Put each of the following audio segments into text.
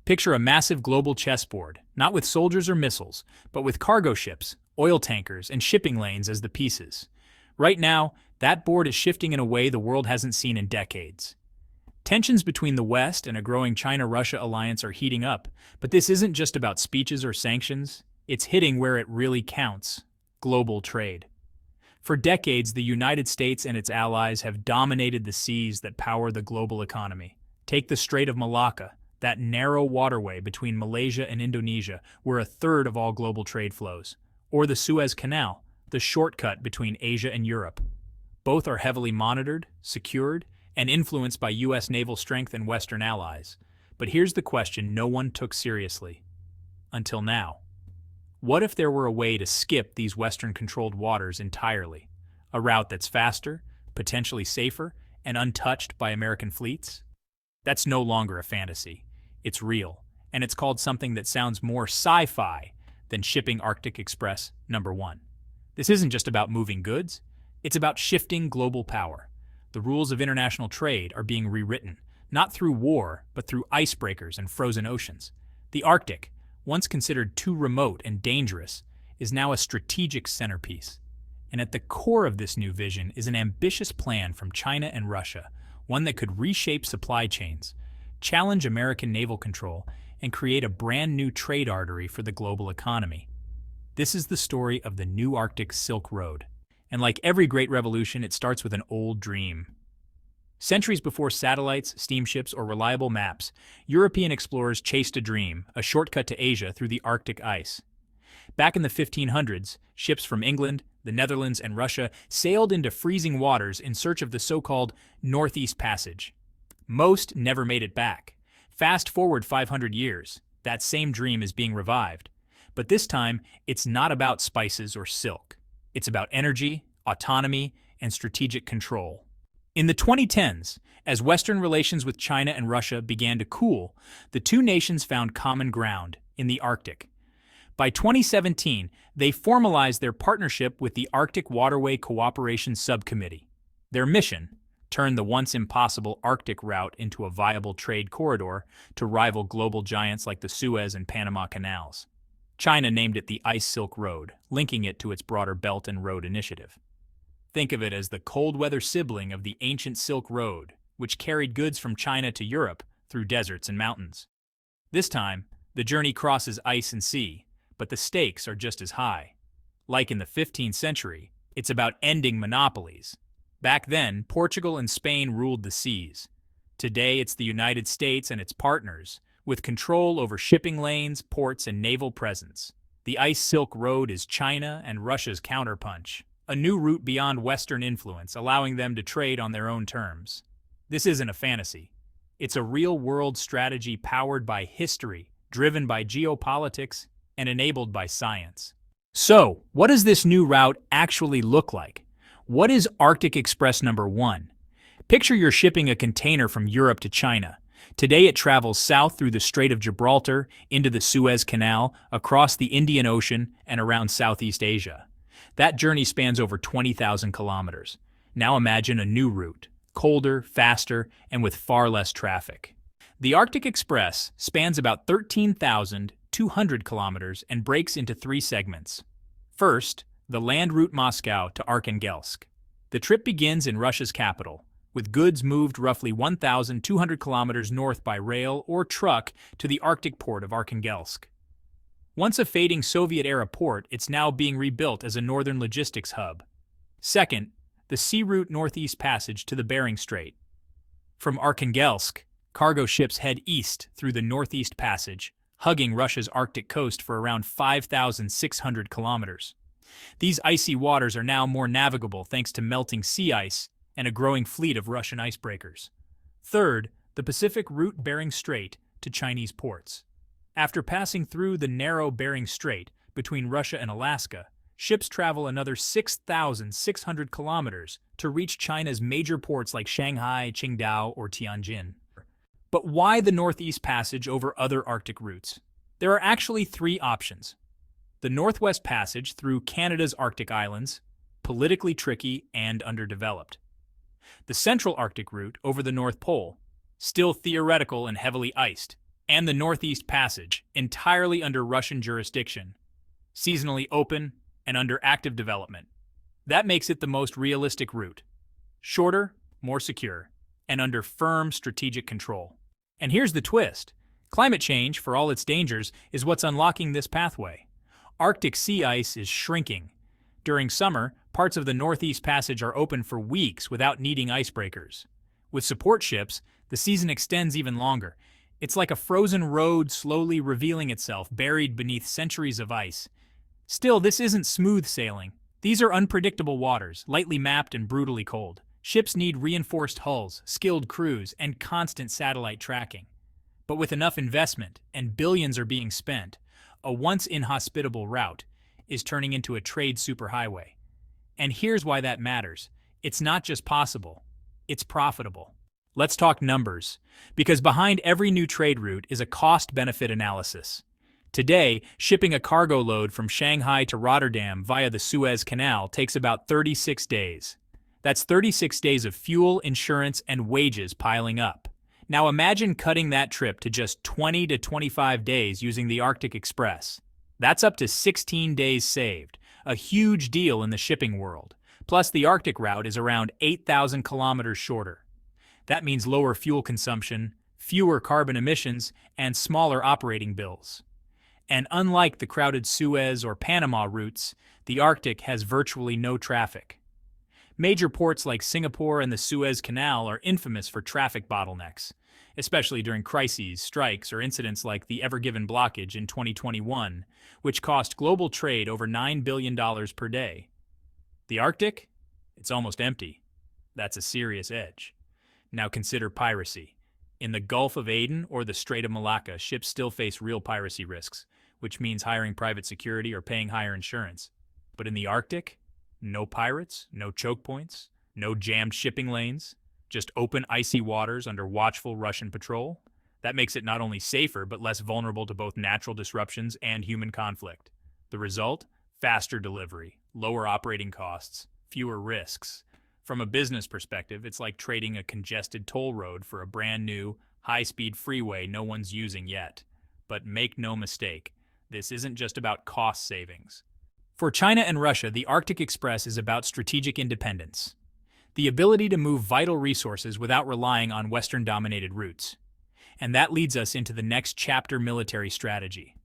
Picture a massive global chessboard, not with soldiers or missiles, but with cargo ships, oil tankers, and shipping lanes as the pieces. Right now, that board is shifting in a way the world hasn't seen in decades. Tensions between the West and a growing China-Russia alliance are heating up, but this isn't just about speeches or sanctions. It's hitting where it really counts: global trade. For decades, the United States and its allies have dominated the seas that power the global economy. Take the Strait of Malacca, that narrow waterway between Malaysia and Indonesia, where a third of all global trade flows. Or the Suez Canal, the shortcut between Asia and Europe. Both are heavily monitored, secured, and influenced by U.S. naval strength and Western allies. But here's the question no one took seriously. Until now. What if there were a way to skip these Western-controlled waters entirely? A route that's faster, potentially safer, and untouched by American fleets? That's no longer a fantasy. It's real, and it's called something that sounds more sci-fi than shipping Arctic Express #1. This isn't just about moving goods, it's about shifting global power. The rules of international trade are being rewritten, not through war, but through icebreakers and frozen oceans. The Arctic, once considered too remote and dangerous, is now a strategic centerpiece. And at the core of this new vision is an ambitious plan from China and Russia, one that could reshape supply chains, challenge American naval control, and create a brand new trade artery for the global economy. This is the story of the new Arctic Silk Road. And like every great revolution, it starts with an old dream. Centuries before satellites, steamships, or reliable maps, European explorers chased a dream, a shortcut to Asia through the Arctic ice. Back in the 1500s, ships from England, the Netherlands, and Russia sailed into freezing waters in search of the so-called Northeast Passage. Most never made it back. Fast forward 500 years, that same dream is being revived. But this time, it's not about spices or silk. It's about energy, autonomy, and strategic control. In the 2010s, as Western relations with China and Russia began to cool, the two nations found common ground in the Arctic. By 2017, they formalized their partnership with the Arctic Waterway Cooperation Subcommittee. Their mission: turn the once impossible Arctic route into a viable trade corridor to rival global giants like the Suez and Panama Canals. China named it the Ice Silk Road, linking it to its broader Belt and Road Initiative. Think of it as the cold-weather sibling of the ancient Silk Road, which carried goods from China to Europe through deserts and mountains. This time, the journey crosses ice and sea, but the stakes are just as high. Like in the 15th century, it's about ending monopolies. Back then, Portugal and Spain ruled the seas. Today, it's the United States and its partners, with control over shipping lanes, ports, and naval presence. The Ice Silk Road is China and Russia's counterpunch, a new route beyond Western influence, allowing them to trade on their own terms. This isn't a fantasy. It's a real-world strategy powered by history, driven by geopolitics, and enabled by science. So, what does this new route actually look like? What is Arctic Express #1? Picture you're shipping a container from Europe to China. Today it travels south through the Strait of Gibraltar, into the Suez Canal, across the Indian Ocean, and around Southeast Asia. That journey spans over 20,000 kilometers. Now imagine a new route, colder, faster, and with far less traffic. The Arctic Express spans about 13,200 kilometers and breaks into 3 segments. First, the land route Moscow to Arkhangelsk. The trip begins in Russia's capital, with goods moved roughly 1,200 kilometers north by rail or truck to the Arctic port of Arkhangelsk. Once a fading Soviet-era port, it's now being rebuilt as a northern logistics hub. Second, the sea route Northeast Passage to the Bering Strait. From Arkhangelsk, cargo ships head east through the Northeast Passage, hugging Russia's Arctic coast for around 5,600 kilometers. These icy waters are now more navigable thanks to melting sea ice and a growing fleet of Russian icebreakers. Third, the Pacific route Bering Strait to Chinese ports. After passing through the narrow Bering Strait between Russia and Alaska, ships travel another 6,600 kilometers to reach China's major ports like Shanghai, Qingdao, or Tianjin. But why the Northeast Passage over other Arctic routes? There are actually 3 options. The Northwest Passage through Canada's Arctic islands, politically tricky and underdeveloped. The Central Arctic route over the North Pole, still theoretical and heavily iced. and the Northeast Passage, entirely under Russian jurisdiction, seasonally open and under active development. That makes it the most realistic route. Shorter, more secure, and under firm strategic control. And here's the twist. Climate change, for all its dangers, is what's unlocking this pathway. Arctic sea ice is shrinking. During summer, parts of the Northeast Passage are open for weeks without needing icebreakers. With support ships, the season extends even longer. It's like a frozen road slowly revealing itself, buried beneath centuries of ice. Still, this isn't smooth sailing. These are unpredictable waters, lightly mapped and brutally cold. Ships need reinforced hulls, skilled crews, and constant satellite tracking. But with enough investment, and billions are being spent, a once inhospitable route is turning into a trade superhighway. And here's why that matters. It's not just possible, it's profitable. Let's talk numbers, because behind every new trade route is a cost-benefit analysis. Today, shipping a cargo load from Shanghai to Rotterdam via the Suez Canal takes about 36 days. That's 36 days of fuel, insurance, and wages piling up. Now imagine cutting that trip to just 20 to 25 days using the Arctic Express. That's up to 16 days saved, a huge deal in the shipping world. Plus, the Arctic route is around 8,000 kilometers shorter. That means lower fuel consumption, fewer carbon emissions, and smaller operating bills. And unlike the crowded Suez or Panama routes, the Arctic has virtually no traffic. Major ports like Singapore and the Suez Canal are infamous for traffic bottlenecks, especially during crises, strikes, or incidents like the Ever Given blockage in 2021, which cost global trade over $9 billion per day. The Arctic? It's almost empty. That's a serious edge. Now consider piracy. In the Gulf of Aden or the Strait of Malacca, ships still face real piracy risks, which means hiring private security or paying higher insurance. But in the Arctic? No pirates, no choke points, no jammed shipping lanes, just open icy waters under watchful Russian patrol. That makes it not only safer but less vulnerable to both natural disruptions and human conflict. The result? Faster delivery, lower operating costs, fewer risks. From a business perspective, it's like trading a congested toll road for a brand new, high-speed freeway no one's using yet. But make no mistake, this isn't just about cost savings. For China and Russia, the Arctic Express is about strategic independence. The ability to move vital resources without relying on Western-dominated routes. And that leads us into the next chapter: military strategy.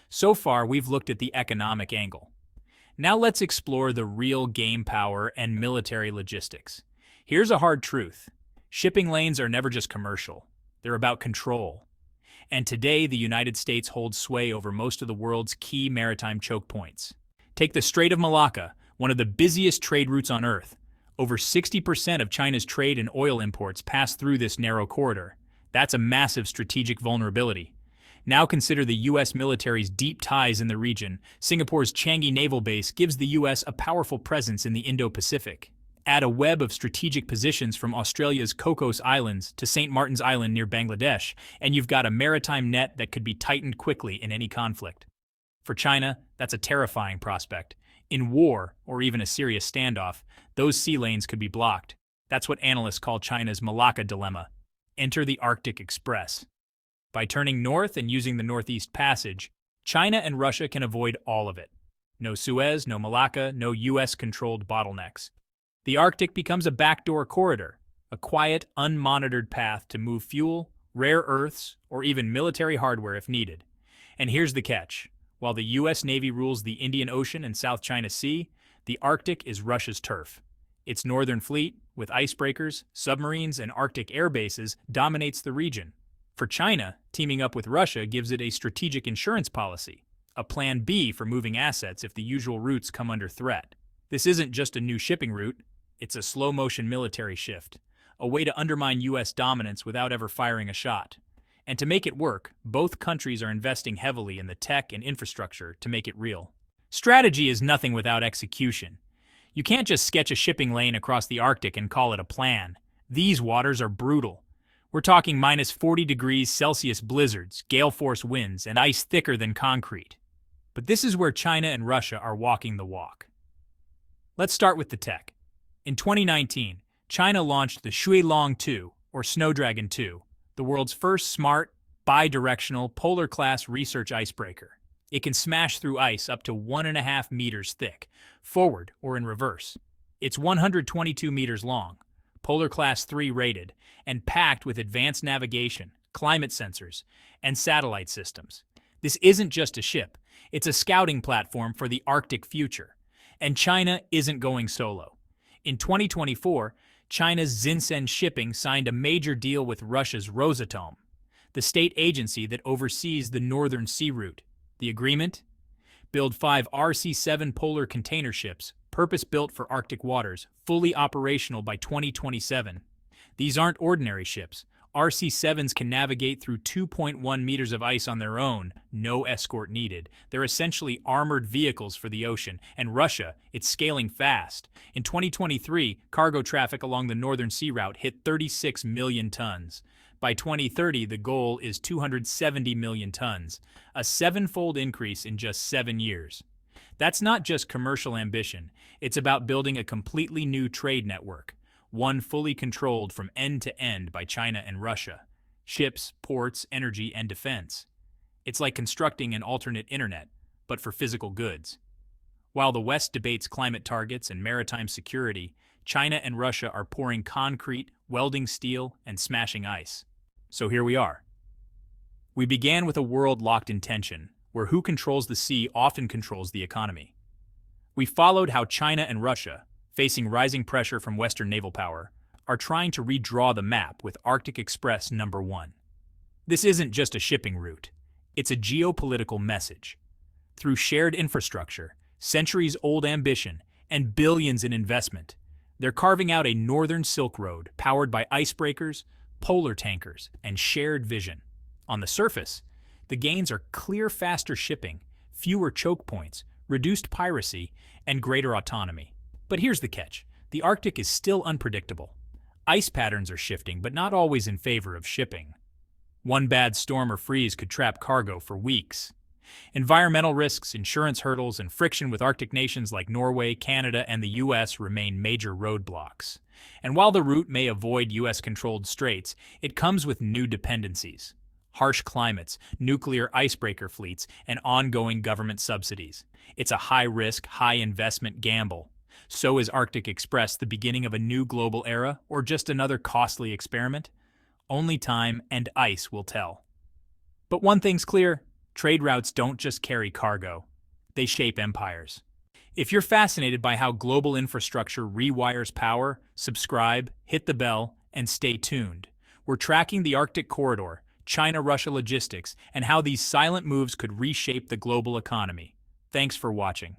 So far, we've looked at the economic angle. Now let's explore the real game power and military logistics. Here's a hard truth. Shipping lanes are never just commercial. They're about control. And today, the United States holds sway over most of the world's key maritime choke points. Take the Strait of Malacca, one of the busiest trade routes on Earth. Over 60% of China's trade and oil imports pass through this narrow corridor. That's a massive strategic vulnerability. Now consider the U.S. military's deep ties in the region. Singapore's Changi Naval Base gives the U.S. a powerful presence in the Indo-Pacific. Add a web of strategic positions from Australia's Cocos Islands to St. Martin's Island near Bangladesh, and you've got a maritime net that could be tightened quickly in any conflict. For China, that's a terrifying prospect. In war, or even a serious standoff, those sea lanes could be blocked. That's what analysts call China's Malacca dilemma. Enter the Arctic Express. By turning north and using the Northeast Passage, China and Russia can avoid all of it. No Suez, no Malacca, no US-controlled bottlenecks. The Arctic becomes a backdoor corridor, a quiet, unmonitored path to move fuel, rare earths, or even military hardware if needed. And here's the catch. While the U.S. Navy rules the Indian Ocean and South China Sea, the Arctic is Russia's turf. Its northern fleet, with icebreakers, submarines, and Arctic air bases, dominates the region. For China, teaming up with Russia gives it a strategic insurance policy, a plan B for moving assets if the usual routes come under threat. This isn't just a new shipping route, it's a slow-motion military shift, a way to undermine U.S. dominance without ever firing a shot. And to make it work, both countries are investing heavily in the tech and infrastructure to make it real. Strategy is nothing without execution. You can't just sketch a shipping lane across the Arctic and call it a plan. These waters are brutal. We're talking minus 40 degrees Celsius blizzards, gale-force winds, and ice thicker than concrete. But this is where China and Russia are walking the walk. Let's start with the tech. In 2019, China launched the Shuilong 2, or Snowdragon 2, the world's first smart, bi-directional, polar-class research icebreaker. It can smash through ice up to 1.5 meters thick, forward or in reverse. It's 122 meters long, Polar Class 3 rated, and packed with advanced navigation, climate sensors, and satellite systems. This isn't just a ship, it's a scouting platform for the Arctic future. And China isn't going solo. In 2024, China's Xinsen Shipping signed a major deal with Russia's Rosatom, the state agency that oversees the Northern Sea Route. The agreement? Build 5 RC-7 polar container ships, purpose-built for Arctic waters, fully operational by 2027. These aren't ordinary ships. RC-7s can navigate through 2.1 meters of ice on their own, no escort needed. They're essentially armored vehicles for the ocean, and Russia, it's scaling fast. In 2023, cargo traffic along the Northern Sea Route hit 36 million tons. By 2030, the goal is 270 million tons, a 7-fold increase in just 7 years. That's not just commercial ambition, it's about building a completely new trade network, one fully controlled from end to end by China and Russia. Ships, ports, energy, and defense. It's like constructing an alternate internet, but for physical goods. While the West debates climate targets and maritime security, China and Russia are pouring concrete, welding steel, and smashing ice. So here we are. We began with a world locked in tension, where who controls the sea often controls the economy. We followed how China and Russia, facing rising pressure from Western naval power, are trying to redraw the map with Arctic Express number 1. This isn't just a shipping route, it's a geopolitical message. Through shared infrastructure, centuries-old ambition, and billions in investment, they're carving out a northern Silk Road powered by icebreakers, polar tankers, and shared vision. On the surface, the gains are clear faster shipping, fewer choke points, reduced piracy, and greater autonomy. But here's the catch. The Arctic is still unpredictable. Ice patterns are shifting, but not always in favor of shipping. One bad storm or freeze could trap cargo for weeks. Environmental risks, insurance hurdles, and friction with Arctic nations like Norway, Canada, and the US remain major roadblocks. And while the route may avoid US-controlled straits, it comes with new dependencies. Harsh climates, nuclear icebreaker fleets, and ongoing government subsidies. It's a high-risk, high-investment gamble. So is Arctic Express the beginning of a new global era, or just another costly experiment? Only time and ice will tell. But one thing's clear, trade routes don't just carry cargo. They shape empires. If you're fascinated by how global infrastructure rewires power, subscribe, hit the bell, and stay tuned. We're tracking the Arctic corridor, China-Russia logistics, and how these silent moves could reshape the global economy. Thanks for watching.